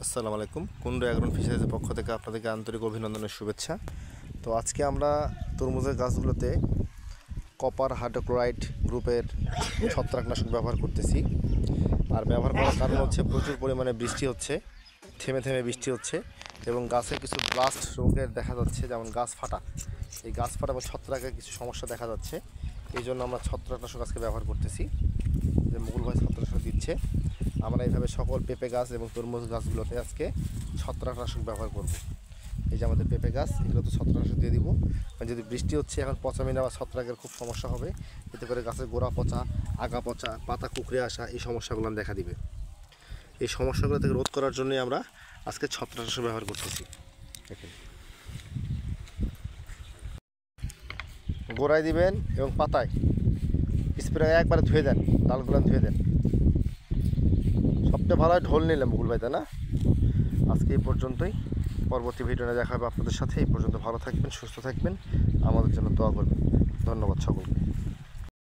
আসসালামু আলাইকুম। কুন্ডু অ্যাগ্রো ফিশারিজের পক্ষ থেকে আপনাদেরকে আন্তরিক অভিনন্দনের শুভেচ্ছা। তো আজকে আমরা তরমুজের গাছগুলোতে কপার হাইড্রোক্লোরাইড গ্রুপের ছত্রাকনাশক ব্যবহার করতেছি। আর ব্যবহার করার কারণ হচ্ছে প্রচুর পরিমাণে বৃষ্টি হচ্ছে, থেমে থেমে বৃষ্টি হচ্ছে এবং গাছের কিছু ব্লাস্ট রোগের দেখা যাচ্ছে, যেমন গাছ ফাটা। এই গাছ ফাটা বা ছত্রাকের কিছু সমস্যা দেখা যাচ্ছে। এই জন্য আমরা ছত্রাকনাশক আজকে ব্যবহার করতেছি, যে মুকুল ভাই ছত্রাকনাশক দিচ্ছে। আমরা এইভাবে সকল পেঁপে গাছ এবং তরমুজ গাছগুলোতে আজকে ছত্রাকনাশক ব্যবহার করব। এই যে আমাদের পেঁপে গাছ, এগুলো তো ছত্রাকনাশক দিয়ে দিব। যদি বৃষ্টি হচ্ছে এখন পচামিনা বা ছত্রাকের খুব সমস্যা হবে, এতে করে গাছের গোড়া পচা, আগা পচা, পাতা কুঁকড়ে আসা, এই সমস্যাগুলো দেখা দিবে। এই সমস্যাগুলো থেকে রোধ করার জন্যই আমরা আজকে ছত্রাকনাশক ব্যবহার করতেছি। দেখেন, গোড়ায় দিবেন এবং পাতায় স্প্রে একবারে ধুয়ে দেন, ডালগুলো ধুয়ে দেন। সবচেয়ে ভালো হয় ঢোল নিলে মুকুল ভাই, তাই না? আজকে এই পর্যন্তই। পরবর্তী ভিডিওটা দেখা হবে আপনাদের সাথে। এই পর্যন্ত ভালো থাকবেন, সুস্থ থাকবেন, আমাদের জন্য দোয়া করবেন। ধন্যবাদ সকলকে।